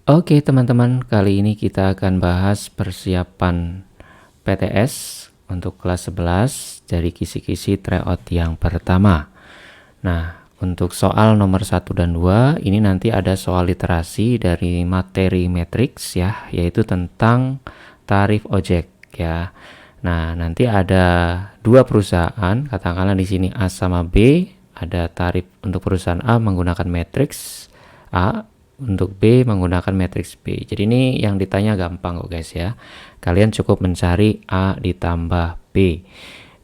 Oke teman-teman, kali ini kita akan bahas persiapan PTS untuk kelas 11 dari kisi-kisi tryout yang pertama. Nah, untuk soal nomor 1 dan 2 ini nanti ada soal literasi dari materi matriks ya, yaitu tentang tarif ojek ya. Nah, nanti ada dua perusahaan, katakanlah di sini A sama B, ada tarif untuk perusahaan A menggunakan matriks A, untuk B menggunakan matriks B. Jadi ini yang ditanya gampang kok guys ya. Kalian cukup mencari A ditambah B.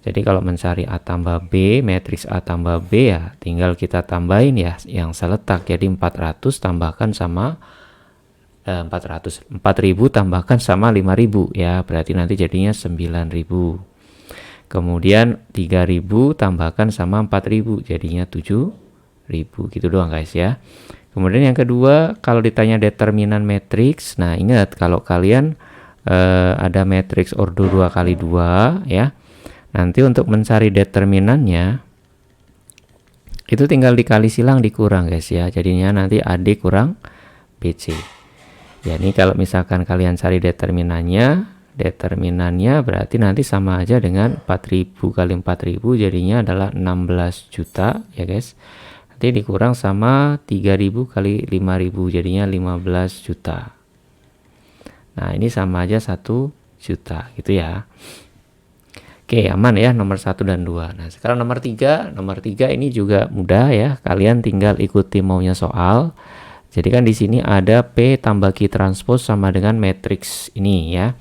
Jadi kalau mencari A tambah B, matriks A tambah B ya tinggal kita tambahin ya yang seletak. Jadi 400 tambahkan sama 4000 tambahkan sama 5000 ya. Berarti nanti jadinya 9000. Kemudian 3000 tambahkan sama 4000 jadinya 7000. Gitu doang guys ya. Kemudian yang kedua, kalau ditanya determinan matriks, nah ingat kalau kalian ada matriks ordo 2x2 ya, nanti untuk mencari determinannya itu tinggal dikali silang dikurang guys ya, jadinya nanti AD kurang BC. Ya ini kalau misalkan kalian cari determinannya berarti nanti sama aja dengan 4000 kali 4000 jadinya adalah 16 juta ya guys. Dikurang sama 3000 kali 5000 jadinya 15 juta. Nah ini sama aja 1 juta gitu ya. Oke aman ya nomor 1 dan 2. Nah sekarang nomor 3 ini juga mudah ya, kalian tinggal ikuti maunya soal. Jadi kan di sini ada P tambah Q transpose sama dengan matriks ini ya.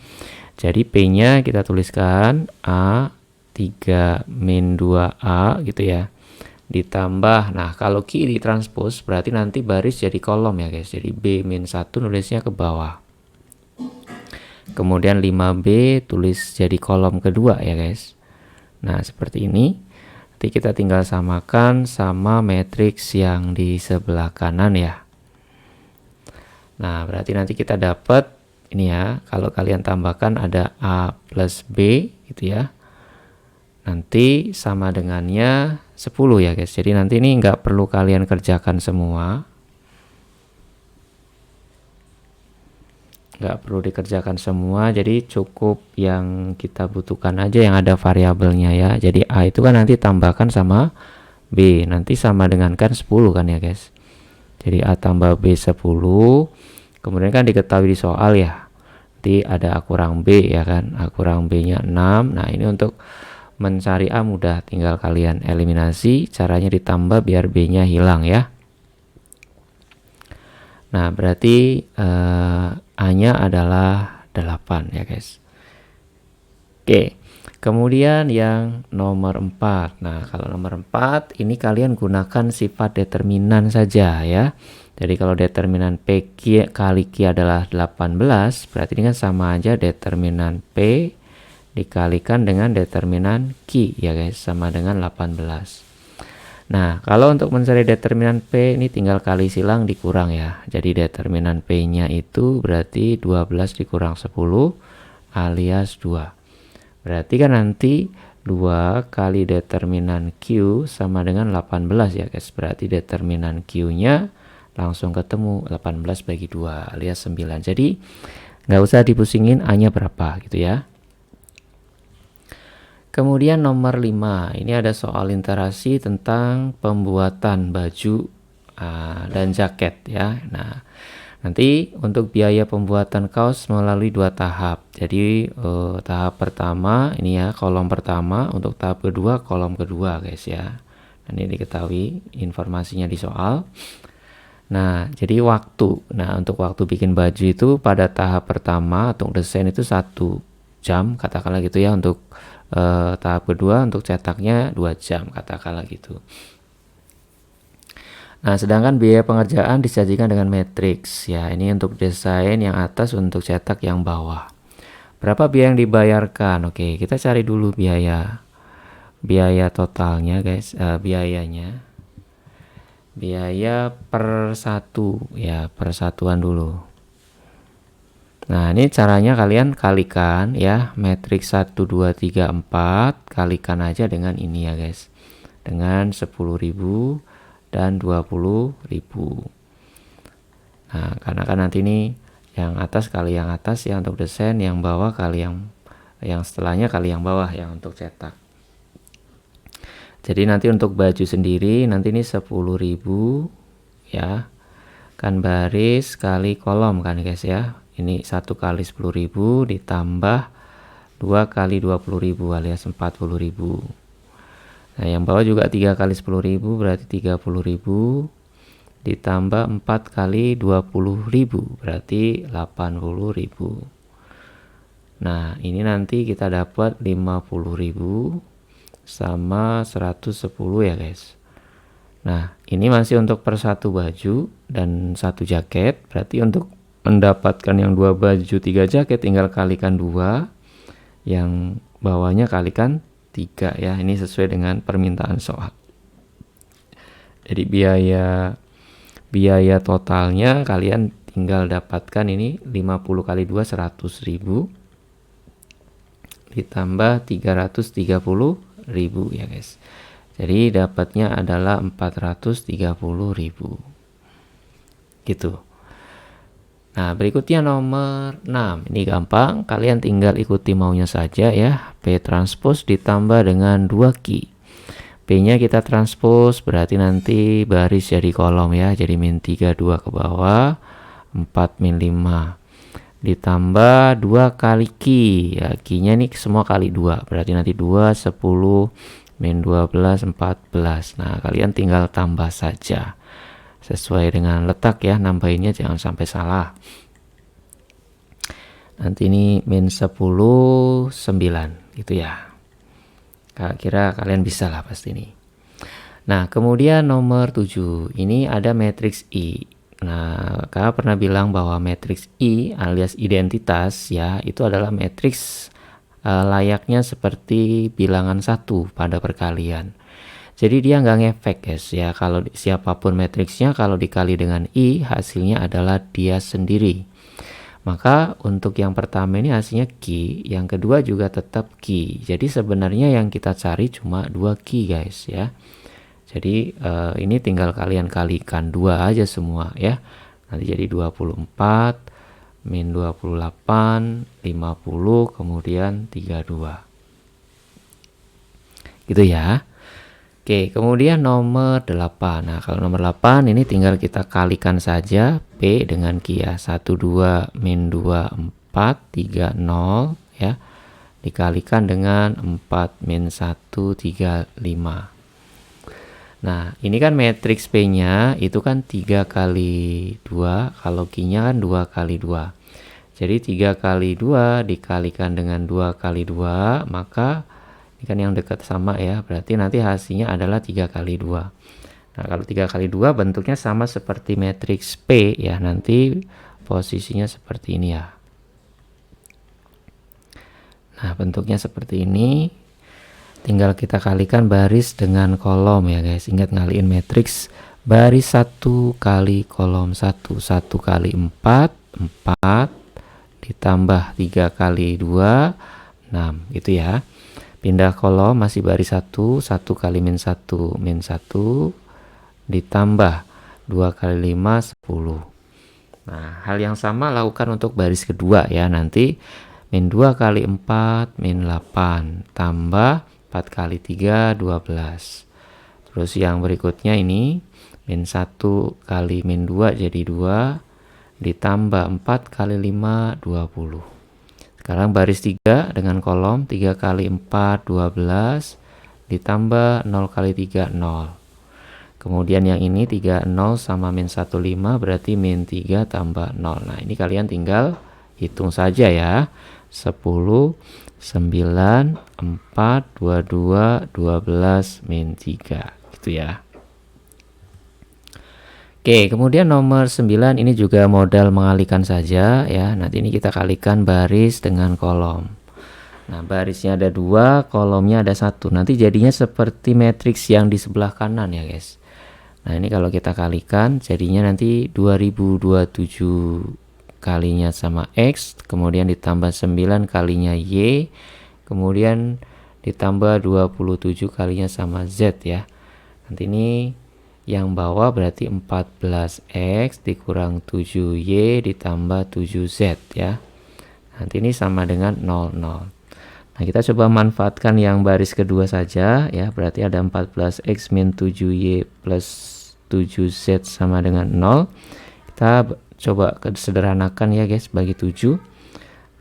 Jadi P nya kita tuliskan A 3 min 2A gitu ya, ditambah, nah kalau Q ditranspos berarti nanti baris jadi kolom ya guys, jadi B min 1 nulisnya ke bawah, kemudian 5B tulis jadi kolom kedua ya guys. Nah seperti ini, nanti kita tinggal samakan sama matriks yang di sebelah kanan ya. Nah berarti nanti kita dapat ini ya, kalau kalian tambahkan ada A plus B gitu ya, nanti sama dengannya 10 ya guys. Jadi nanti ini nggak perlu kalian kerjakan semua, nggak perlu dikerjakan semua, jadi cukup yang kita butuhkan aja yang ada variabelnya ya. Jadi A itu kan nanti tambahkan sama B, nanti sama dengan kan 10 kan ya guys. Jadi A tambah B 10, kemudian kan diketahui di soal ya, nanti ada A kurang B ya kan, A kurang B nya 6. Nah ini untuk mencari A mudah, tinggal kalian eliminasi, caranya ditambah biar B nya hilang ya. Nah berarti A nya adalah 8 ya guys. Oke, kemudian yang nomor 4. Nah kalau nomor 4 ini kalian gunakan sifat determinan saja ya. Jadi kalau determinan P kali Q adalah 18, berarti ini kan sama aja determinan P dikalikan dengan determinan Q ya guys, sama dengan 18. Nah kalau untuk mencari determinan P ini tinggal kali silang dikurang ya. Jadi determinan P nya itu berarti 12 dikurang 10 alias 2. Berarti kan nanti 2 kali determinan Q sama dengan 18 ya guys. Berarti determinan Q nya langsung ketemu 18 bagi 2 alias 9. Jadi nggak usah dipusingin A nya berapa gitu ya. Kemudian nomor 5, ini ada soal literasi tentang pembuatan baju dan jaket ya. Nah nanti untuk biaya pembuatan kaos melalui 2 tahap. Jadi tahap pertama ini ya, kolom pertama, untuk tahap kedua kolom kedua guys ya. Ini diketahui informasinya di soal. Nah jadi waktu, nah untuk waktu bikin baju itu pada tahap pertama untuk desain itu 1 jam katakanlah gitu ya, untuk tahap kedua untuk cetaknya 2 jam katakanlah gitu. Nah sedangkan biaya pengerjaan disajikan dengan matriks ya, ini untuk desain yang atas, untuk cetak yang bawah. Berapa biaya yang dibayarkan? Oke kita cari dulu biaya totalnya guys, biaya per satu ya, per satuan dulu. Nah ini caranya kalian kalikan ya, matriks 1 2 3 4 kalikan aja dengan ini ya guys, dengan 10.000 dan 20.000. Nah, karena kan nanti ini yang atas kali yang atas ya untuk desain, yang bawah kali yang setelahnya kali yang bawah ya untuk cetak. Jadi nanti untuk baju sendiri nanti ini 10.000 ya. Kan baris kali kolom kan guys ya. Ini 1 kali 10.000 ditambah 2 kali 20.000 alias 40.000. Nah, yang bawah juga 3 kali 10.000 berarti 30.000 ditambah 4 kali 20.000 berarti 80.000. Nah, ini nanti kita dapat 50.000 sama 110 ya guys. Nah, ini masih untuk per satu baju dan satu jaket. Berarti untuk mendapatkan yang 2 baju 3 jaket tinggal kalikan 2, yang bawahnya kalikan 3 ya. Ini sesuai dengan permintaan soal. Jadi biaya totalnya kalian tinggal dapatkan ini 50 kali 2 100.000 ditambah 330.000 ya guys. Jadi dapatnya adalah 430.000 gitu. Nah, berikutnya nomor 6. Ini gampang, kalian tinggal ikuti maunya saja ya. P transpose ditambah dengan 2Q. P-nya kita transpose berarti nanti baris jadi kolom ya. Jadi min 32 ke bawah, 4 min 5 ditambah 2 kali Q ya. Q-nya ini semua kali 2 berarti nanti 2 10 min 12 14. Nah, kalian tinggal tambah saja sesuai dengan letak ya, nambahinnya jangan sampai salah. Nanti ini min 10 9 gitu ya. Kira kalian bisa lah pasti ini. Nah, kemudian nomor 7 ini ada matriks I. Nah, kakak pernah bilang bahwa matriks I alias identitas ya, itu adalah matriks layaknya seperti bilangan 1 pada perkalian. Jadi dia nggak ngefek guys ya, kalau siapapun matriksnya kalau dikali dengan I hasilnya adalah dia sendiri. Maka untuk yang pertama ini hasilnya Q, yang kedua juga tetap Q. Jadi sebenarnya yang kita cari cuma 2Q guys ya. Jadi ini tinggal kalian kalikan 2 aja semua ya. Nanti jadi 24 min 28 50 kemudian 32. Gitu ya. Oke, kemudian nomor 8. Nah, kalau nomor 8 ini tinggal kita kalikan saja P dengan Q ya. 1 2 min 2 4 3 0 ya. Dikalikan dengan 4 min 1 3 5. Nah, ini kan matriks P-nya itu kan 3 kali 2, kalau Q-nya kan 2 kali 2. Jadi 3 kali 2 dikalikan dengan 2 kali 2, maka ini kan yang dekat sama ya, berarti nanti hasilnya adalah 3 kali 2. Nah, kalau 3 kali 2 bentuknya sama seperti matriks P ya, nanti posisinya seperti ini ya. Nah, bentuknya seperti ini. Tinggal kita kalikan baris dengan kolom ya guys. Ingat ngaliin matriks baris 1 kali kolom 1. 1 kali 4 4 ditambah 3 kali 2 6 gitu ya. Pindah kolom masih baris 1 1 kali min 1 min 1 ditambah 2 kali 5 10. Nah, hal yang sama lakukan untuk baris kedua ya. Nanti min 2 kali 4 min 8 tambah 4 kali 3 12. Terus yang berikutnya ini min 1 kali min 2 jadi 2 ditambah 4 kali 5 20. Sekarang baris 3 dengan kolom 3 kali 4 12 ditambah 0 kali 3 0. Kemudian yang ini 3 0 sama min 1 5 berarti min 3 tambah 0. Nah, ini kalian tinggal hitung saja ya. 10 9 4 22 12 min 3 gitu ya. Oke, kemudian nomor 9 ini juga modal mengalihkan saja ya. Nanti ini kita kalikan baris dengan kolom. Nah, barisnya ada 2, kolomnya ada 1. Nanti jadinya seperti matriks yang di sebelah kanan ya guys. Nah, ini kalau kita kalikan jadinya nanti 2027 kalinya sama X, kemudian ditambah 9 kalinya Y, kemudian ditambah 27 kalinya sama Z ya. Nanti ini Yang bawah berarti 14x dikurang 7y ditambah 7z ya. Nanti ini sama dengan 00. Nah, kita coba manfaatkan yang baris kedua saja ya. Berarti ada 14x min 7y plus 7z sama dengan 0. Kita coba sederhanakan ya guys, bagi 7.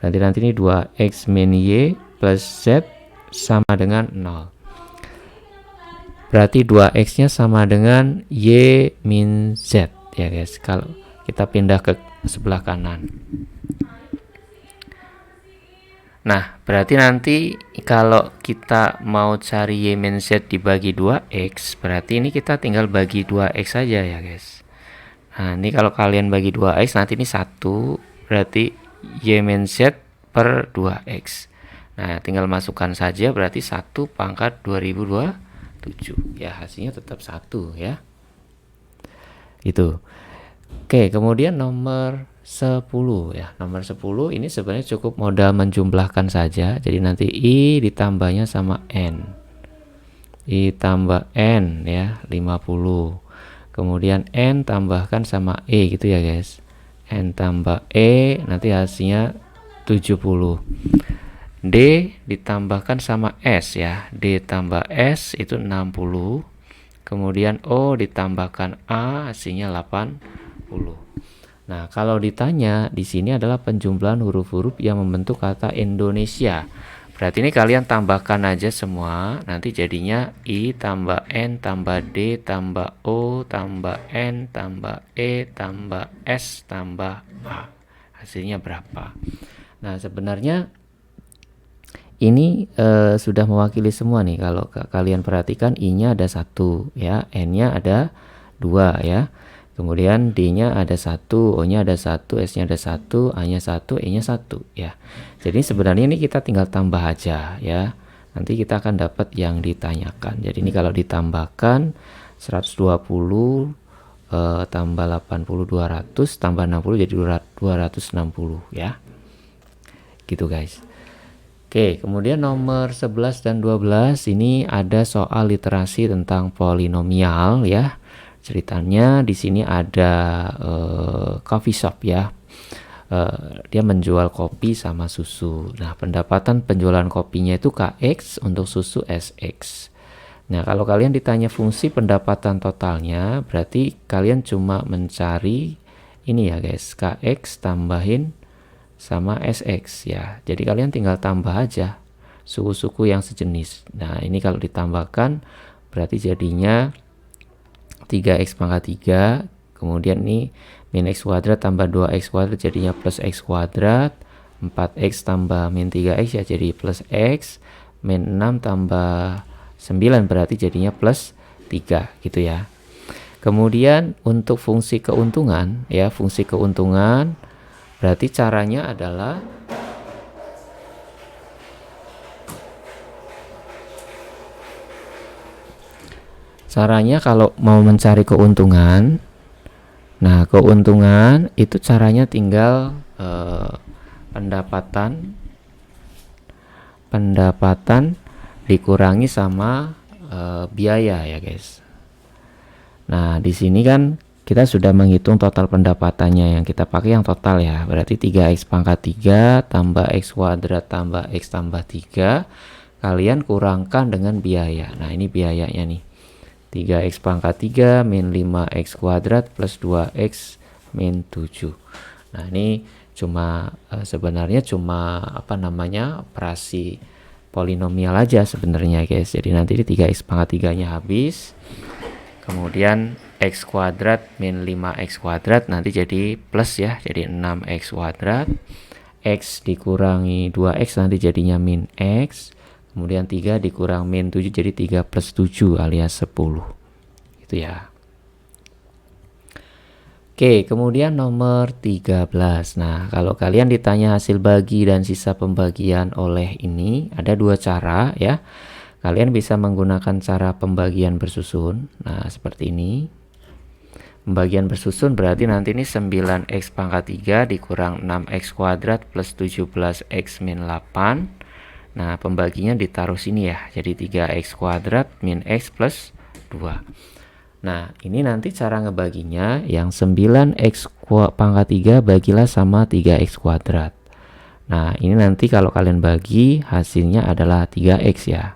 Berarti nanti ini 2x min y plus z sama dengan 0. Berarti 2x nya sama dengan y min z ya guys, kalau kita pindah ke sebelah kanan. Nah, berarti nanti kalau kita mau cari y min z dibagi 2x, berarti ini kita tinggal bagi 2x saja ya guys. Nah, ini kalau kalian bagi 2x, nanti ini 1, berarti y min z per 2x. Nah, tinggal masukkan saja, berarti 1 pangkat 2027 ya, hasilnya tetap 1 ya. Itu. Oke, kemudian nomor 10 ya. Nomor 10 ini sebenarnya cukup modal menjumlahkan saja. Jadi nanti i ditambahnya sama n. I tambah n ya, 50. Kemudian n tambahkan sama e gitu ya guys. N tambah e nanti hasilnya 70. D ditambahkan sama S ya. D tambah S itu 60. Kemudian O ditambahkan A hasilnya 80. Nah, kalau ditanya di sini adalah penjumlahan huruf-huruf yang membentuk kata Indonesia. Berarti ini kalian tambahkan aja semua. Nanti jadinya I tambah N tambah D tambah O tambah N tambah E tambah S tambah A. Hasilnya berapa? Nah, sebenarnya ini sudah mewakili semua nih. Kalau kalian perhatikan, I-nya ada 1 ya, N-nya ada 2 ya. Kemudian D-nya ada 1, O-nya ada 1, S-nya ada 1, A-nya 1, E-nya 1 ya. Jadi sebenarnya ini kita tinggal tambah aja ya. Nanti kita akan dapat yang ditanyakan. Jadi ini kalau ditambahkan 120 tambah 80 200 tambah 60 jadi 260 ya. Gitu guys. Oke, kemudian nomor 11 dan 12 ini ada soal literasi tentang polinomial ya. Ceritanya di sini ada coffee shop ya. Dia menjual kopi sama susu. Nah, pendapatan penjualan kopinya itu KX, untuk susu SX. Nah, kalau kalian ditanya fungsi pendapatan totalnya, berarti kalian cuma mencari ini ya guys, KX tambahin sama SX ya. Jadi kalian tinggal tambah aja suku-suku yang sejenis. Nah, ini kalau ditambahkan berarti jadinya 3x pangkat 3. Kemudian ini min x kuadrat tambah 2x kuadrat jadinya plus x kuadrat. 4x tambah min 3x ya jadi plus x. Min 6 tambah 9 berarti jadinya plus 3 gitu ya. Kemudian untuk fungsi keuntungan ya, fungsi keuntungan berarti caranya adalah kalau mau mencari keuntungan, nah keuntungan itu caranya tinggal pendapatan dikurangi sama biaya ya guys. Nah, di sini kan kita sudah menghitung total pendapatannya, yang kita pakai yang total ya. Berarti 3x pangkat 3 tambah x kuadrat tambah x tambah 3. Kalian kurangkan dengan biaya. Nah, ini biayanya nih. 3x pangkat 3 min 5x kuadrat plus 2x min 7. Nah, ini cuma sebenarnya cuma operasi polinomial aja sebenarnya guys. Jadi nanti ini 3x pangkat 3-nya habis. Kemudian x kuadrat min 5x kuadrat nanti jadi plus ya, jadi 6x kuadrat. X dikurangi 2x nanti jadinya min x. Kemudian 3 dikurang min 7 jadi 3 plus 7 alias 10. Itu ya. Oke, kemudian nomor 13. Nah, kalau kalian ditanya hasil bagi dan sisa pembagian oleh ini, ada dua cara ya. Kalian bisa menggunakan cara pembagian bersusun. Nah, seperti ini. Pembagian bersusun berarti nanti ini 9x pangkat 3 dikurang 6x kuadrat plus 17x min 8. Nah, pembaginya ditaruh sini ya. Jadi 3x kuadrat min x plus 2. Nah, ini nanti cara ngebaginya, yang 9x pangkat 3 bagilah sama 3x kuadrat. Nah, ini nanti kalau kalian bagi hasilnya adalah 3x ya.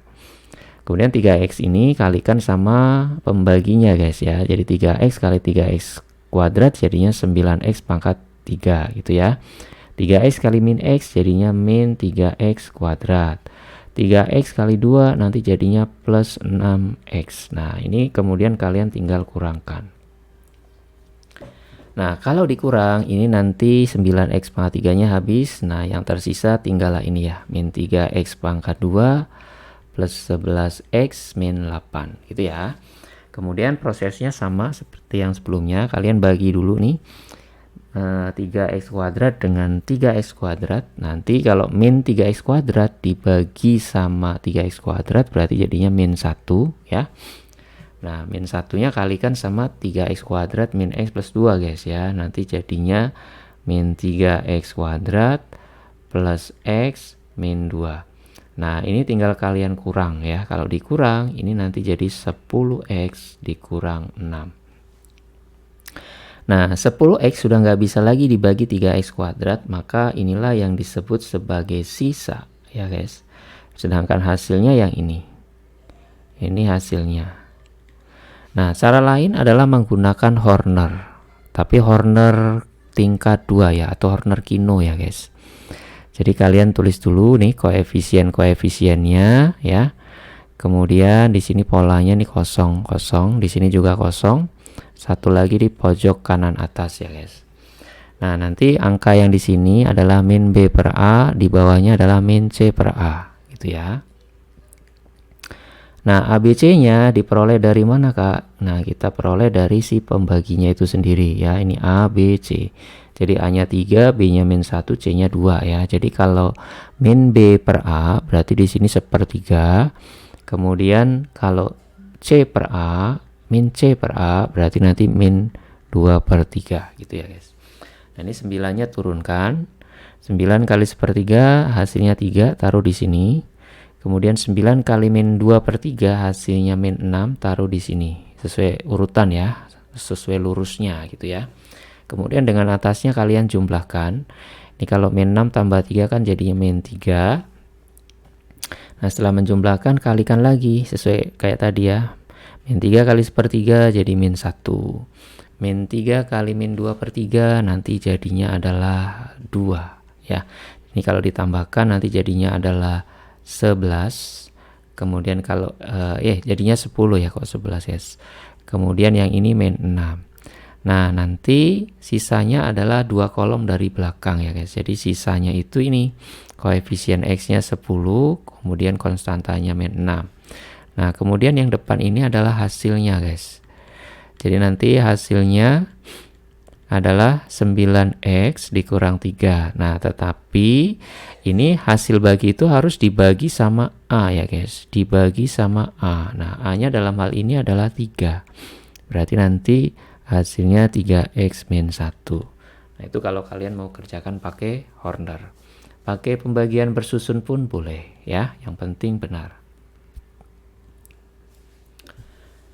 Kemudian 3x ini kalikan sama pembaginya guys ya. Jadi 3x kali 3x kuadrat jadinya 9x pangkat 3 gitu ya. 3x kali min x jadinya min 3x kuadrat. 3x kali 2 nanti jadinya plus 6x. Nah, ini kemudian kalian tinggal kurangkan. Nah, kalau dikurang, ini nanti 9x pangkat 3-nya habis. Nah, yang tersisa tinggallah ini ya, min 3x pangkat 2 plus 11x min 8, gitu ya. Kemudian prosesnya sama seperti yang sebelumnya. Kalian bagi dulu nih, 3x kuadrat dengan 3x kuadrat. Nanti kalau min 3x kuadrat dibagi sama 3x kuadrat berarti jadinya min 1 ya. Nah, min 1-nya kalikan sama 3x kuadrat min x plus 2 guys ya. Nanti jadinya min 3x kuadrat plus x min 2. Nah, ini tinggal kalian kurang ya. Kalau dikurang, ini nanti jadi 10x dikurang 6. Nah, 10x sudah nggak bisa lagi dibagi 3x kuadrat, maka inilah yang disebut sebagai sisa ya guys. Sedangkan hasilnya yang ini. Ini hasilnya. Nah, cara lain adalah menggunakan Horner. Tapi Horner tingkat 2 ya, atau Horner Kino ya guys. Jadi kalian tulis dulu nih koefisien-koefisiennya ya. Kemudian di sini polanya nih kosong, di sini juga kosong. Satu lagi di pojok kanan atas ya guys. Nah, nanti angka yang di sini adalah min B per A, di bawahnya adalah min C per A gitu ya. Nah, ABC-nya diperoleh dari mana Kak? Nah, kita peroleh dari si pembaginya itu sendiri ya. Ini A, B, C. Jadi A-nya 3, B-nya min 1, C-nya 2 ya. Jadi kalau min B per A berarti di sini 1/3. Kemudian kalau C per A, min C per A berarti nanti min 2/3 gitu ya guys. Nah, ini 9-nya turunkan. 9 kali 1/3 hasilnya 3, taruh di sini. Kemudian 9 kali min 2/3 hasilnya min 6, taruh di sini. Sesuai urutan ya, sesuai lurusnya gitu ya. Kemudian dengan atasnya kalian jumlahkan. Ini kalau min 6 tambah 3 kan jadinya min 3. Nah, setelah menjumlahkan kalikan lagi sesuai kayak tadi ya. Min 3 kali 1/3 jadi min 1. Min 3 kali min 2/3 nanti jadinya adalah 2 ya. Ini kalau ditambahkan nanti jadinya adalah 11. Kemudian kalau jadinya 10 ya, kok 11 ya. Kemudian yang ini min 6. Nah, nanti sisanya adalah 2 kolom dari belakang ya guys. Jadi sisanya itu ini koefisien X-nya 10, kemudian konstantanya min 6. Nah, kemudian yang depan ini adalah hasilnya guys. Jadi nanti hasilnya adalah 9x dikurang 3. Nah, tetapi ini hasil bagi itu harus dibagi sama A ya guys. Dibagi sama A. Nah, A-nya dalam hal ini adalah 3. Berarti nanti hasilnya 3x min 1. Nah, itu kalau kalian mau kerjakan pakai Horner. Pakai pembagian bersusun pun boleh ya, yang penting benar.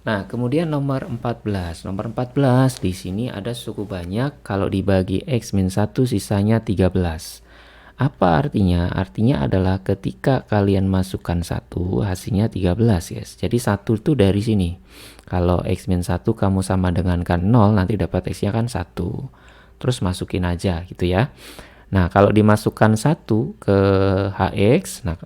Nah, kemudian nomor 14. Nomor 14 di sini ada cukup banyak. Kalau dibagi x min 1 sisanya 13. Apa artinya? Artinya adalah ketika kalian masukkan 1 hasilnya 13 guys. Jadi 1 itu dari sini. Kalau x min 1 kamu sama dengan kan 0, nanti dapat x-nya kan 1. Terus masukin aja gitu ya. Nah, kalau dimasukkan 1 ke hx, nah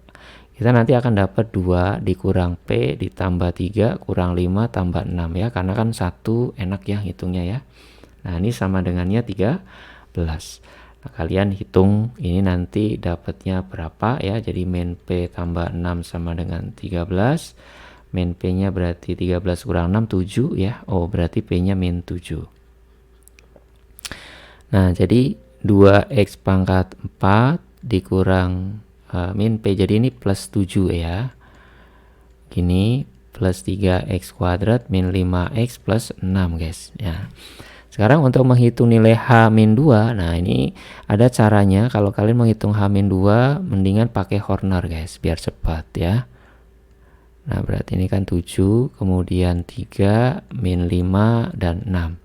kita nanti akan dapat 2 dikurang P ditambah 3 kurang 5 tambah 6 ya. Karena kan 1 enak ya hitungnya ya. Nah, ini sama dengannya 13. Nah, kalian hitung ini nanti dapatnya berapa ya. Jadi min P tambah 6 sama dengan 13. Min P-nya berarti 13 kurang 6, 7 ya. Oh, berarti P-nya min 7. Nah, jadi 2x pangkat 4 dikurang min P, jadi ini plus 7 ya. Gini, plus 3x kuadrat min 5x plus 6 guys ya. Sekarang untuk menghitung nilai H-2, nah ini ada caranya. Kalau kalian menghitung H-2 mendingan pakai Horner guys, biar cepat ya. Nah, berarti ini kan 7, kemudian 3, min 5, dan 6.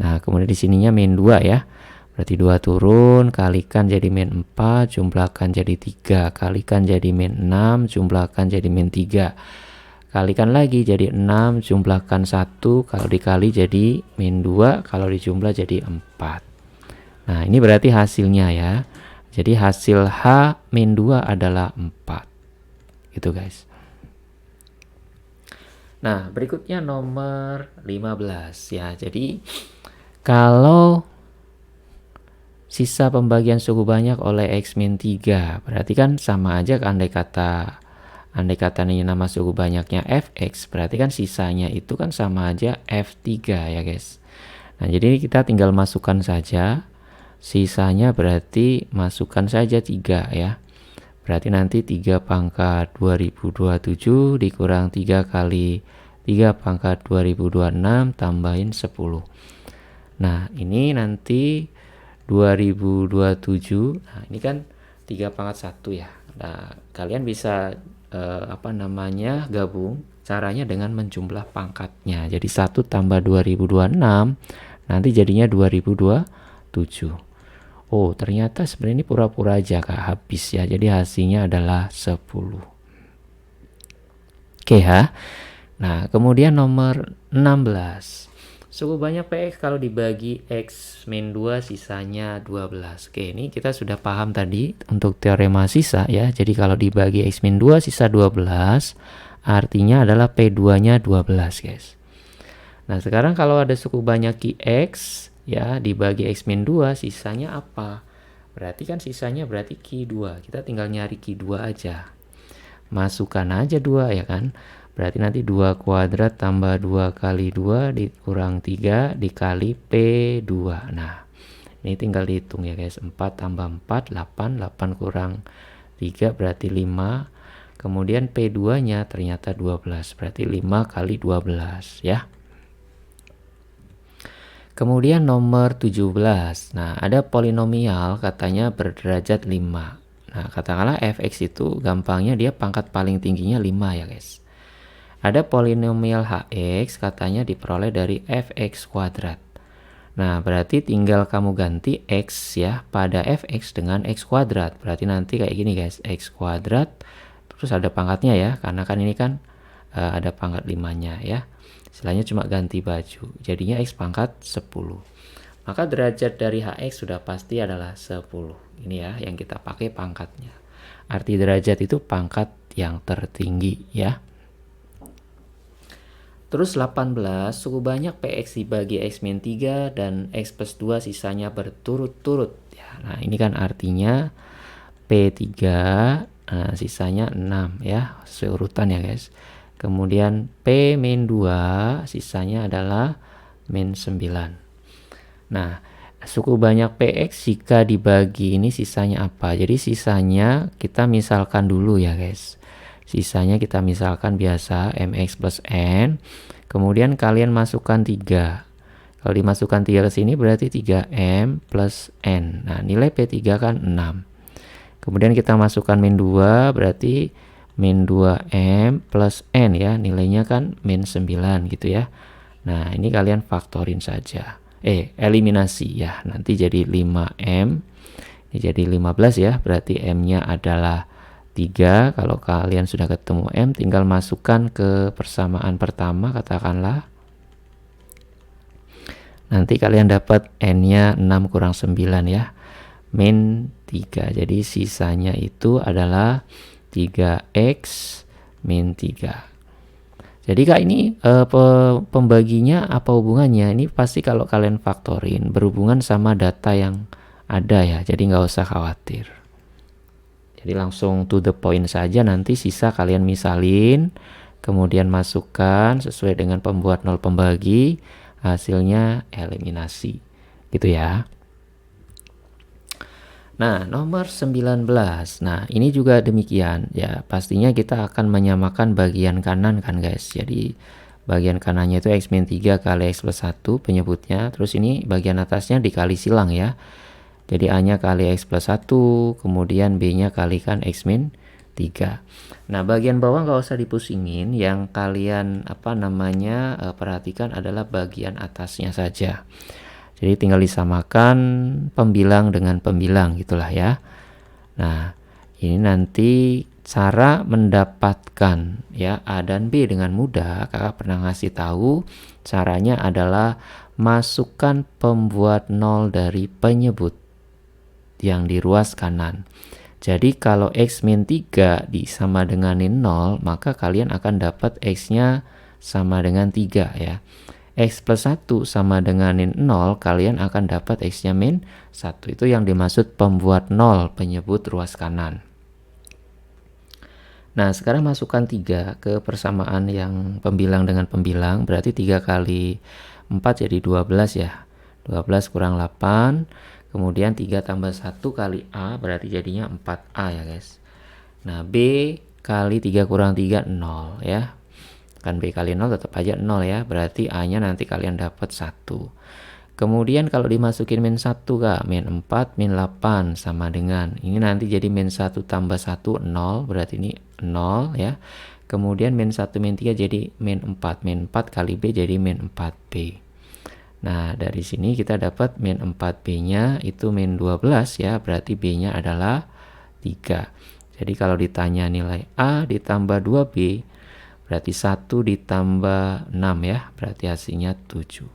Nah, kemudian di sininya min 2 ya. Berarti 2 turun, kalikan jadi min 4, jumlahkan jadi 3. Kalikan jadi min 6, jumlahkan jadi min 3. Kalikan lagi jadi 6, jumlahkan 1, kalau dikali jadi min 2, kalau dijumlah jadi 4. Nah, ini berarti hasilnya ya. Jadi hasil H min 2 adalah 4. Gitu guys. Nah, berikutnya nomor 15 ya. Jadi kalau sisa pembagian suku banyak oleh X min 3, berarti kan sama aja kan andai kata ini nama suku banyaknya Fx, berarti kan sisanya itu kan sama aja F3 ya guys. Nah, jadi kita tinggal masukkan saja. Sisanya berarti masukkan saja 3 ya. Berarti nanti 3 pangkat 2027 dikurang 3 kali 3 pangkat 2026 tambahin 10. Nah, ini nanti 2027. Nah, ini kan 3 pangkat 1 ya. Nah, kalian bisa gabung caranya dengan menjumlah pangkatnya. Jadi 1 tambah 2026 nanti jadinya 2027. Oh, ternyata sebenarnya ini pura-pura aja Kak, habis ya. Jadi hasilnya adalah 10. Oke ya. Nah, kemudian nomor 16. Suku banyak PX kalau dibagi X min 2 sisanya 12. Oke, ini kita sudah paham tadi untuk teorema sisa ya. Jadi kalau dibagi X min 2 sisa 12, artinya adalah P2-nya 12 guys. Nah, sekarang kalau ada suku banyak QX ya, dibagi X min 2 sisanya apa? Berarti kan sisanya berarti Q2. Kita tinggal nyari Q2 aja. Masukkan aja 2 ya kan. Berarti nanti 2 kuadrat tambah 2 kali 2 dikurang 3 dikali P2. Nah, ini tinggal dihitung ya guys. 4 tambah 4, 8. 8 kurang 3 berarti 5. Kemudian P2-nya ternyata 12. Berarti 5 kali 12 ya. Kemudian nomor 17. Nah, ada polinomial katanya berderajat 5. Nah, katakanlah fx itu gampangnya dia pangkat paling tingginya 5 ya guys. Ada polinomial hx katanya diperoleh dari fx kuadrat. Nah, berarti tinggal kamu ganti x ya pada fx dengan x kuadrat. Berarti nanti kayak gini guys, x kuadrat terus ada pangkatnya ya, karena kan ini kan ada pangkat 5-nya ya. Istilahnya cuma ganti baju, jadinya X pangkat 10. Maka derajat dari HX sudah pasti adalah 10. Ini ya yang kita pakai pangkatnya. Arti derajat itu pangkat yang tertinggi ya. Terus 18, suku banyak PX dibagi X min 3 dan X plus 2 sisanya berturut-turut ya. Nah, ini kan artinya P3 sisanya 6 ya, sesuai urutan ya guys. Kemudian P min 2 sisanya adalah min 9. Nah, suku banyak PX jika dibagi ini sisanya apa? Jadi sisanya kita misalkan dulu ya guys. Sisanya kita misalkan biasa MX plus N. Kemudian kalian masukkan 3. Kalau dimasukkan 3 ke sini berarti 3M plus N. Nah, nilai P3 kan 6. Kemudian kita masukkan min 2 berarti min 2M plus N ya, nilainya kan min 9 gitu ya. Nah, ini kalian faktorin saja. Eliminasi ya, nanti jadi 5M. Ini jadi 15 ya, berarti M-nya adalah 3. Kalau kalian sudah ketemu M, tinggal masukkan ke persamaan pertama, katakanlah. Nanti kalian dapat N-nya 6 kurang 9 ya, min 3. Jadi sisanya itu adalah 3x min 3. Jadi Kak, ini pembaginya apa hubungannya? Ini pasti kalau kalian faktorin berhubungan sama data yang ada ya. Jadi nggak usah khawatir. Jadi langsung to the point saja, nanti sisa kalian misalin, kemudian masukkan sesuai dengan pembuat nol pembagi, hasilnya eliminasi. Gitu ya. Nah, nomor 19. Nah, ini juga demikian. Ya, pastinya kita akan menyamakan bagian kanan kan guys. Jadi, bagian kanannya itu X min 3 kali X plus 1 penyebutnya. Terus ini bagian atasnya dikali silang ya. Jadi, A-nya kali X plus 1, kemudian B-nya kalikan X min 3. Nah, bagian bawah nggak usah dipusingin, yang kalian perhatikan adalah bagian atasnya saja. Jadi tinggal disamakan pembilang dengan pembilang gitulah ya. Nah, ini nanti cara mendapatkan ya A dan B dengan mudah. Kakak pernah ngasih tahu caranya adalah masukkan pembuat 0 dari penyebut yang di ruas kanan. Jadi kalau X min 3 sama denganin 0, maka kalian akan dapat X-nya sama dengan 3 ya. X plus 1 sama denganin 0, kalian akan dapat X-nya min 1. Itu yang dimaksud pembuat 0 penyebut ruas kanan. Nah, sekarang masukkan 3 ke persamaan yang pembilang dengan pembilang. Berarti 3 kali 4 jadi 12 ya. 12 kurang 8. Kemudian 3 tambah 1 kali A berarti jadinya 4A ya guys. Nah, B kali 3 kurang 3 0 ya. Kan B kali 0 tetap aja 0 ya. Berarti A-nya nanti kalian dapat 1. Kemudian kalau dimasukin min 1 Kak, min 4 min 8 sama dengan ini nanti jadi min 1 tambah 1 0, berarti ini 0 ya. Kemudian min 1 min 3 jadi min 4. Min 4 kali B jadi min 4B. Nah, dari sini kita dapat min 4B-nya itu min 12 ya, berarti B-nya adalah 3. Jadi kalau ditanya nilai A ditambah 2B, berarti 1 ditambah 6 ya, berarti hasilnya 7.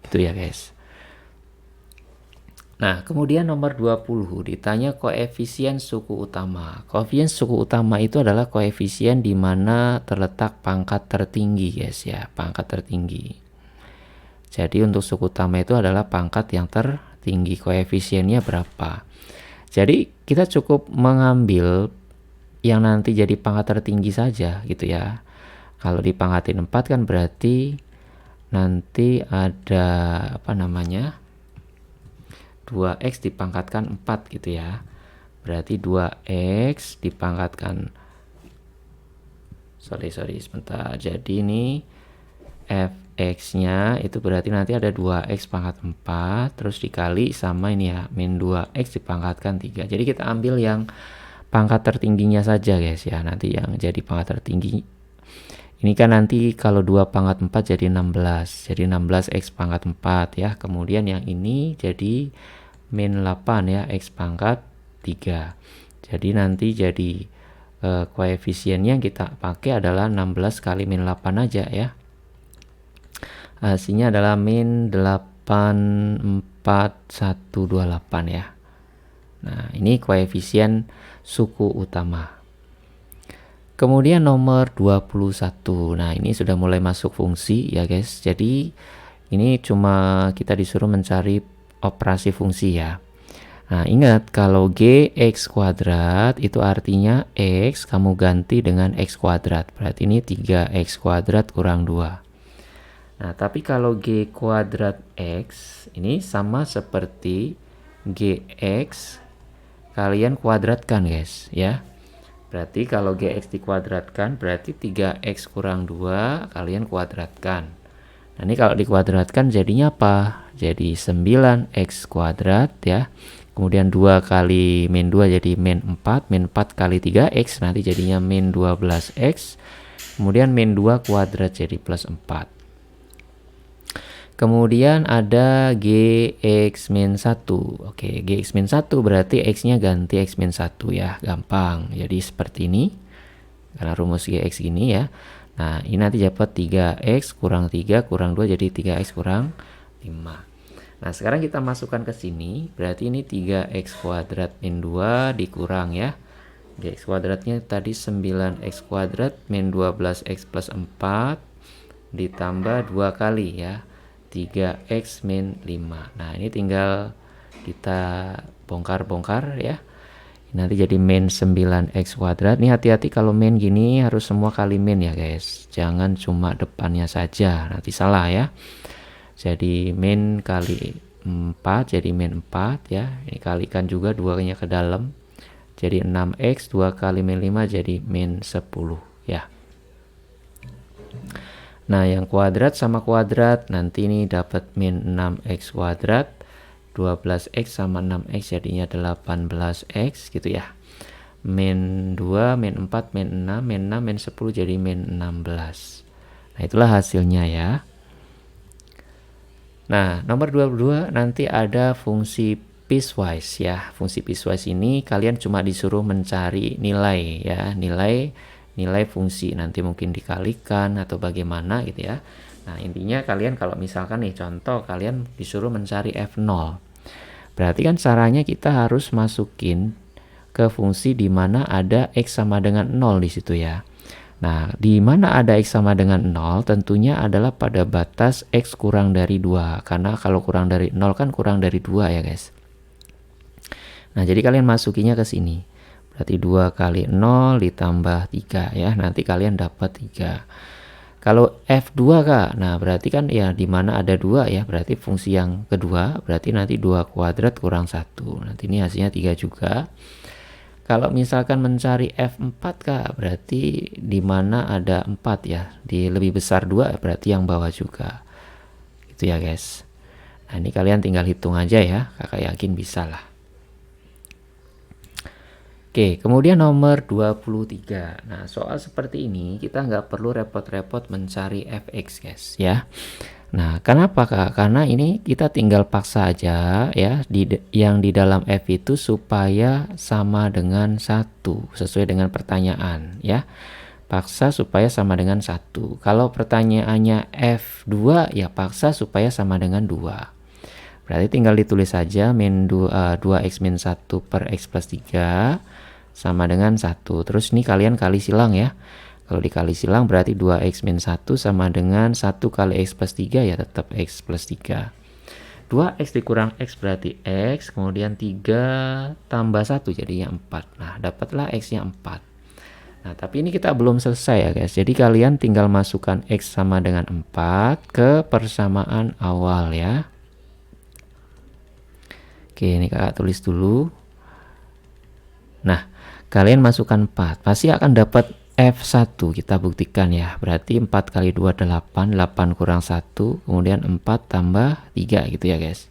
Itu ya guys. Nah, kemudian nomor 20 ditanya koefisien suku utama. Koefisien suku utama itu adalah koefisien di mana terletak pangkat tertinggi guys ya, pangkat tertinggi. Jadi untuk suku utama itu adalah pangkat yang tertinggi, koefisiennya berapa. Jadi kita cukup mengambil yang nanti jadi pangkat tertinggi saja gitu ya. Kalau dipangkatin 4 kan berarti nanti ada 2x dipangkatkan 4 gitu ya. Berarti 2x dipangkatkan sebentar. Jadi ini fx-nya itu berarti nanti ada 2x pangkat 4 terus dikali sama ini ya, min 2x dipangkatkan 3. Jadi kita ambil yang pangkat tertingginya saja guys ya. Nanti yang jadi pangkat tertinggi ini kan nanti kalau 2 pangkat 4 jadi 16. Jadi 16x pangkat 4 ya. Kemudian yang ini jadi min 8 ya, x pangkat 3. Jadi nanti jadi koefisiennya yang kita pakai adalah 16 kali min 8 aja ya. Hasilnya adalah min 84128 ya. Nah, ini koefisien suku utama. Kemudian nomor 21. Nah, ini sudah mulai masuk fungsi ya guys. Jadi ini cuma kita disuruh mencari operasi fungsi ya. Nah, ingat kalau gx kuadrat itu artinya x kamu ganti dengan x kuadrat. Berarti ini 3x kuadrat kurang 2. Nah, tapi kalau g kuadrat x ini sama seperti gx kalian kuadratkan guys ya. Berarti kalau gx dikuadratkan berarti 3x kurang 2 kalian kuadratkan. Nah, ini kalau dikuadratkan jadinya apa? Jadi 9x kuadrat ya. Kemudian 2 kali min 2 jadi min 4. Min 4 kali 3x nanti jadinya min 12x. Kemudian min 2 kuadrat jadi plus 4. Kemudian ada gx min 1. Oke, gx min 1 berarti x-nya ganti x min 1 ya. Gampang. Jadi seperti ini. Karena rumus gx gini ya. Nah, ini nanti dapat 3x kurang 3 kurang 2 jadi 3x kurang 5. Nah, sekarang kita masukkan ke sini. Berarti ini 3x kuadrat min 2 dikurang ya. Gx kuadratnya tadi 9x kuadrat min 12x plus 4 ditambah 2 kali ya. 3x min 5. Nah, ini tinggal kita bongkar-bongkar ya. Nanti jadi min 9x kuadrat. Ini hati-hati kalau min gini harus semua kali min ya guys. Jangan cuma depannya saja, nanti salah ya. Jadi min kali 4 jadi min 4 ya. Ini kalikan juga 2-nya ke dalam. Jadi 6x 2 kali min 5 jadi min 10 ya. Nah, yang kuadrat sama kuadrat nanti ini dapat min 6x kuadrat. 12x sama 6x jadinya 18x gitu ya. min 2, min 4, min 6, min 6, min 10 jadi min 16. Nah, itulah hasilnya ya. Nah, nomor 22 nanti ada fungsi piecewise ya. Fungsi piecewise ini kalian cuma disuruh mencari nilai ya, nilai fungsi, nanti mungkin dikalikan atau bagaimana gitu ya. Nah, intinya kalian kalau misalkan nih contoh kalian disuruh mencari F0. Berarti kan caranya kita harus masukin ke fungsi di mana ada X sama dengan 0 di situ ya. Nah, di mana ada X sama dengan 0 tentunya adalah pada batas X kurang dari 2. Karena kalau kurang dari 0 kan kurang dari 2 ya guys. Nah, jadi kalian masukinya ke sini. Berarti 2 kali 0 ditambah 3 ya. Nanti kalian dapat 3. Kalau F2 Kak, nah berarti kan ya di mana ada 2 ya, berarti fungsi yang kedua, berarti nanti 2 kuadrat kurang 1. Nanti ini hasilnya 3 juga. Kalau misalkan mencari F4 Kak, berarti di mana ada 4 ya, di lebih besar 2 berarti yang bawah juga. Gitu ya guys. Nah, ini kalian tinggal hitung aja ya, Kakak yakin bisa lah. Oke, kemudian nomor 23. Nah, soal seperti ini kita nggak perlu repot-repot mencari fx guys ya. Nah, kenapa Kak? Karena ini kita tinggal paksa aja ya yang di dalam f itu supaya sama dengan 1 sesuai dengan pertanyaan ya. Paksa supaya sama dengan 1. Kalau pertanyaannya f2 ya paksa supaya sama dengan 2. Berarti tinggal ditulis saja min 2x min 1 per x plus 3 sama dengan 1. Terus ini kalian kali silang ya. Kalau dikali silang berarti 2x min 1 sama dengan 1 kali x plus 3 ya tetap x plus 3. 2x dikurang x berarti x, kemudian 3 tambah 1 jadinya 4. Nah, dapatlah x-nya 4. Nah, tapi ini kita belum selesai ya guys. Jadi kalian tinggal masukkan x sama dengan 4 ke persamaan awal ya. Oke, ini kakak tulis dulu. Nah, kalian masukkan 4. Pasti akan dapat F1. Kita buktikan ya. Berarti 4 kali 2 8. 8 kurang 1. Kemudian 4 tambah 3 gitu ya guys.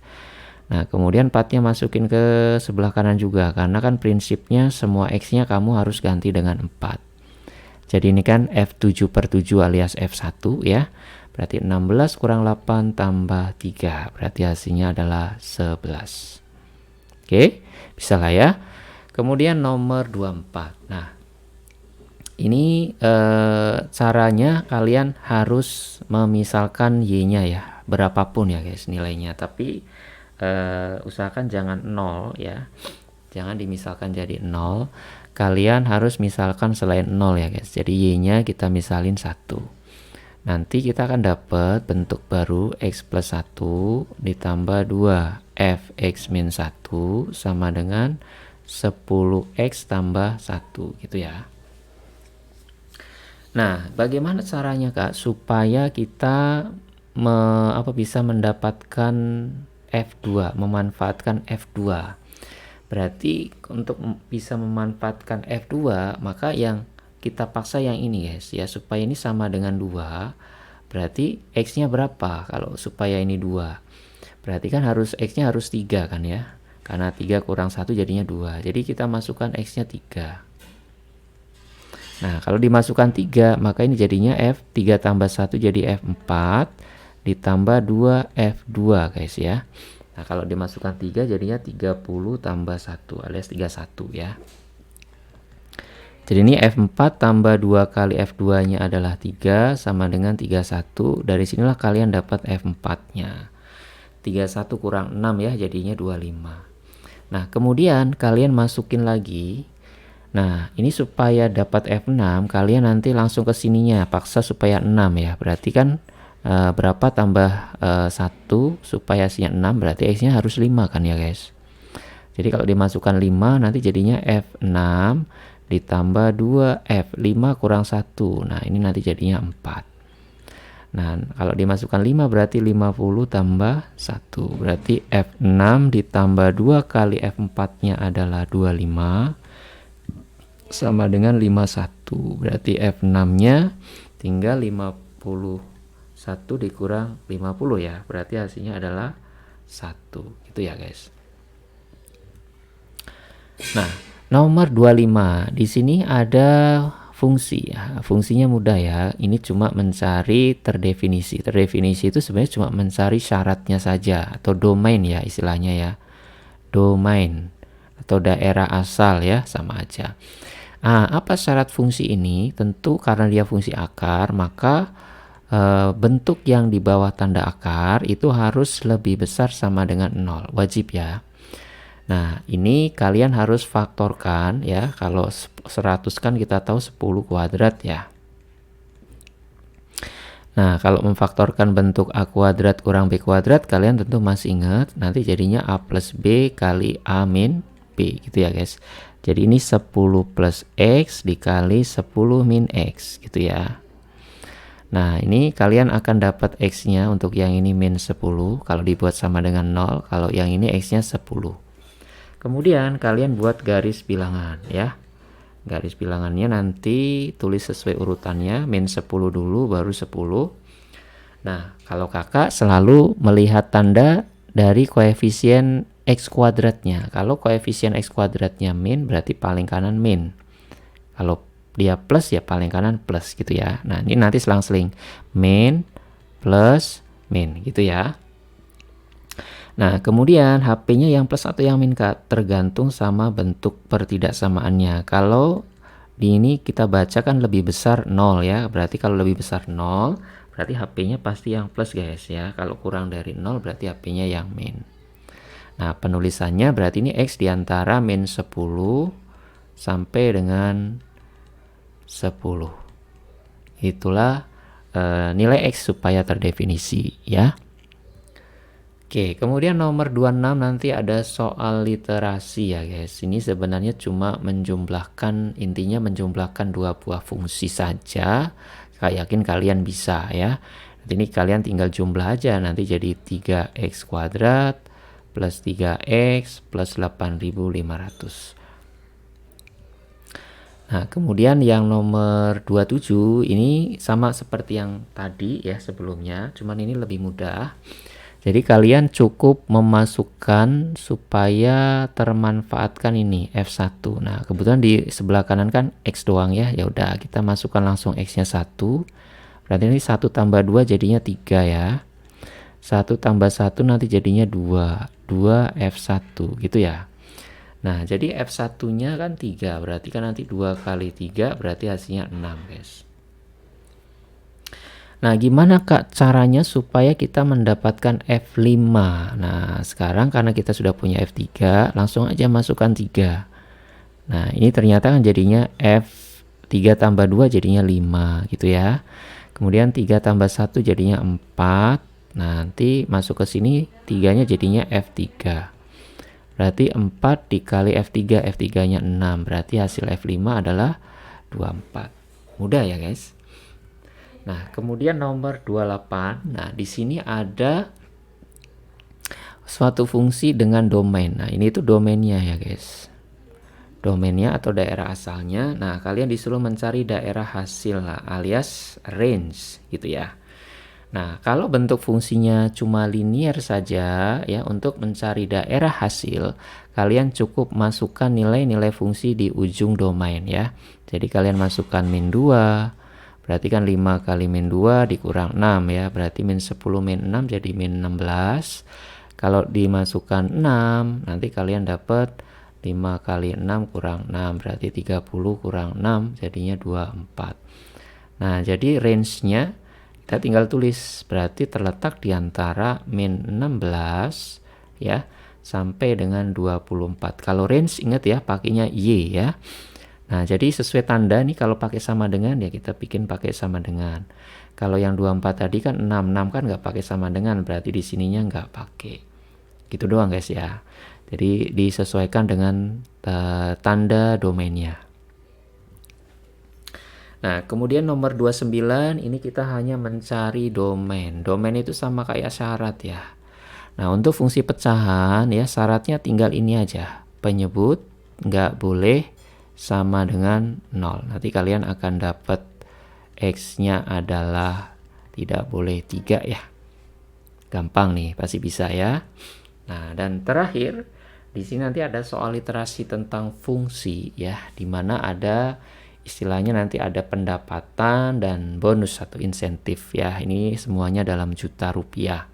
Nah, kemudian 4-nya masukin ke sebelah kanan juga. Karena kan prinsipnya semua X-nya kamu harus ganti dengan 4. Jadi ini kan F7 per 7 alias F1 ya. Berarti 16 kurang 8 tambah 3. Berarti hasilnya adalah 11. Oke, bisa lah ya. Kemudian nomor 24. Nah, ini caranya kalian harus memisalkan y-nya ya, berapapun ya guys nilainya. Tapi usahakan jangan 0 ya. Jangan dimisalkan jadi 0. Kalian harus misalkan selain 0 ya guys. Jadi y-nya kita misalin 1. Nanti kita akan dapat bentuk baru x plus 1 ditambah 2 fx min 1 sama dengan 10x tambah 1 gitu ya. Nah, bagaimana caranya Kak supaya kita bisa mendapatkan F2, memanfaatkan F2. Berarti untuk bisa memanfaatkan F2, maka yang kita paksa yang ini guys ya, supaya ini sama dengan 2. Berarti X-nya berapa? Kalau supaya ini 2. Berarti kan X-nya harus 3 kan ya. Karena 3 kurang 1 jadinya 2. Jadi kita masukkan X-nya 3. Nah, kalau dimasukkan 3, maka ini jadinya F. 3 tambah 1 jadi F4. Ditambah 2 F2 guys ya. Nah, kalau dimasukkan 3 jadinya 30 tambah 1 alias 31 ya. Jadi ini F4 tambah 2 kali F2 nya adalah 3 sama dengan 31. Dari sinilah kalian dapat F4 nya. 31 kurang 6 ya jadinya 25. Nah, kemudian kalian masukin lagi. Nah, ini supaya dapat F6, kalian nanti langsung ke sininya, paksa supaya 6 ya. Berarti kan berapa tambah 1 supaya hasilnya 6, berarti X-nya harus 5 kan ya guys. Jadi kalau dimasukkan 5, nanti jadinya F6 ditambah 2 F5 kurang 1. Nah, ini nanti jadinya 4. Nah, kalau dimasukkan 5 berarti 50 tambah 1. Berarti F6 ditambah 2 kali F4-nya adalah 25 sama dengan 51. Berarti F6-nya tinggal 51 dikurang 50 ya. Berarti hasilnya adalah 1. Gitu ya guys. Nah, Nomor 25. Di sini ada fungsi ya. Fungsinya mudah ya. Ini cuma mencari terdefinisi. Terdefinisi itu sebenarnya cuma mencari syaratnya saja atau domain ya istilahnya ya. Domain atau daerah asal ya, sama aja. Apa syarat fungsi ini? Tentu karena dia fungsi akar, maka bentuk yang di bawah tanda akar itu harus lebih besar sama dengan 0. Wajib ya. Nah, ini kalian harus faktorkan ya. Kalau 100 kan kita tahu 10 kuadrat ya. Nah, kalau memfaktorkan bentuk A kuadrat kurang B kuadrat, kalian tentu masih ingat. Nanti jadinya A plus B kali A min B gitu ya guys. Jadi ini 10 plus X dikali 10 min X gitu ya. Nah, ini kalian akan dapat X-nya untuk yang ini min 10. Kalau dibuat sama dengan 0. Kalau yang ini X-nya 10. Kemudian kalian buat garis bilangan ya. Garis bilangannya nanti tulis sesuai urutannya, min 10 dulu baru 10. Nah, kalau kakak selalu melihat tanda dari koefisien X kuadratnya. Kalau koefisien X kuadratnya min, berarti paling kanan min. Kalau dia plus ya paling kanan plus gitu ya. Nah, ini nanti selang-seling min plus min gitu ya. Nah, kemudian HP-nya yang plus atau yang min Kak? Tergantung sama bentuk pertidaksamaannya. Kalau di ini kita baca kan lebih besar 0 ya. Berarti kalau lebih besar 0, berarti HP-nya pasti yang plus guys ya. Kalau kurang dari 0 berarti HP-nya yang min. Nah, penulisannya berarti ini X diantara min 10 sampai dengan 10. Itulah nilai X supaya terdefinisi ya. Oke, kemudian nomor 26 nanti ada soal literasi ya guys. Ini sebenarnya cuma menjumlahkan, intinya menjumlahkan dua buah fungsi saja. Saya yakin kalian bisa ya. Nanti ini kalian tinggal jumlah aja, nanti jadi 3x kuadrat plus 3x plus 8500. Nah, kemudian yang nomor 27 ini sama seperti yang tadi ya sebelumnya, cuman ini lebih mudah. Jadi kalian cukup memasukkan supaya termanfaatkan ini F1. Nah, kebetulan di sebelah kanan kan X doang ya. Ya udah, kita masukkan langsung X-nya 1. Berarti ini 1 tambah 2 jadinya 3 ya. 1 tambah 1 nanti jadinya 2. 2 F1 gitu ya. Nah, jadi F1-nya kan 3. Berarti kan nanti 2 kali 3 berarti hasilnya 6 guys. Nah, gimana Kak caranya supaya kita mendapatkan F5? Nah, sekarang karena kita sudah punya F3, langsung aja masukkan 3. Nah, ini ternyata kan jadinya F3 tambah 2 jadinya 5 gitu ya. Kemudian 3 tambah 1 jadinya 4. Nanti masuk ke sini 3-nya jadinya F3. Berarti 4 dikali F3, F3-nya 6. Berarti hasil F5 adalah 24. Mudah ya guys. Nah, kemudian nomor 28. Nah, di sini ada suatu fungsi dengan domain. Nah, ini tuh domainnya ya, guys. Domainnya atau daerah asalnya. Nah, kalian disuruh mencari daerah hasil lah, alias range gitu ya. Nah, kalau bentuk fungsinya cuma linear saja ya, untuk mencari daerah hasil, kalian cukup masukkan nilai-nilai fungsi di ujung domain ya. Jadi kalian masukkan min 2. Berarti kan 5 kali min 2 dikurang 6 ya. Berarti min 10 min 6 jadi min 16. Kalau dimasukkan 6, nanti kalian dapat 5 kali 6 kurang 6. Berarti 30 kurang 6 jadinya 24. Nah, jadi range-nya kita tinggal tulis. Berarti terletak di antara min 16 ya sampai dengan 24. Kalau range ingat ya pakainya Y ya. Nah, jadi sesuai tanda nih kalau pakai sama dengan ya kita bikin pakai sama dengan. Kalau yang 24 tadi kan 6 kan nggak pakai sama dengan, berarti di sininya nggak pakai. Gitu doang guys ya. Jadi disesuaikan dengan tanda domainnya. Nah, kemudian nomor 29 ini kita hanya mencari domain. Domain itu sama kayak syarat ya. Nah, untuk fungsi pecahan ya syaratnya tinggal ini aja. Penyebut nggak boleh sama dengan 0. Nanti kalian akan dapat X-nya adalah tidak boleh 3 ya. Gampang nih, pasti bisa ya. Nah, dan terakhir di sini nanti ada soal literasi tentang fungsi ya, di mana ada istilahnya nanti ada pendapatan dan bonus atau insentif ya. Ini semuanya dalam juta rupiah.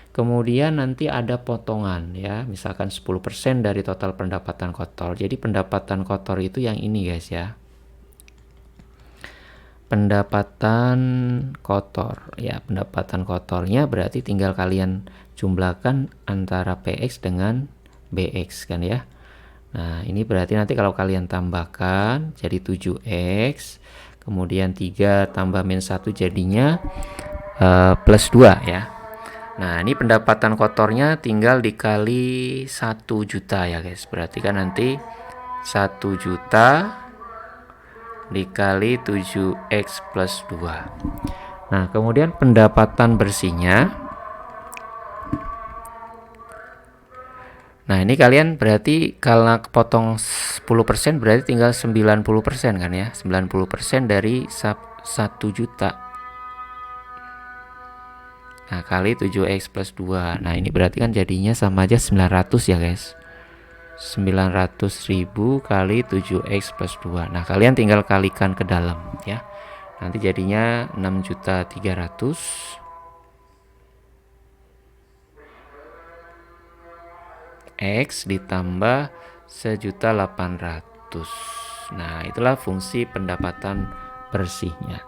Kemudian nanti ada potongan ya, misalkan 10% dari total pendapatan kotor. Jadi pendapatan kotor itu yang ini guys ya. Pendapatan kotor ya, pendapatan kotornya berarti tinggal kalian jumlahkan antara PX dengan BX kan ya. Nah ini berarti nanti kalau kalian tambahkan jadi 7X, kemudian 3 tambah min 1 jadinya plus 2 ya. Nah ini pendapatan kotornya tinggal dikali 1 juta ya guys, berarti kan nanti 1 juta dikali 7X plus 2. Nah kemudian pendapatan bersihnya, nah ini kalian berarti kalau potong 10% berarti tinggal 90% kan ya, 90% dari 1 juta. Nah kali 7X plus 2, nah ini berarti kan jadinya sama aja 900 ya guys, 900.000 kali 7X plus 2. Nah kalian tinggal kalikan ke dalam ya, nanti jadinya 6.300.000 X ditambah 1.800.000. Nah itulah fungsi pendapatan bersihnya.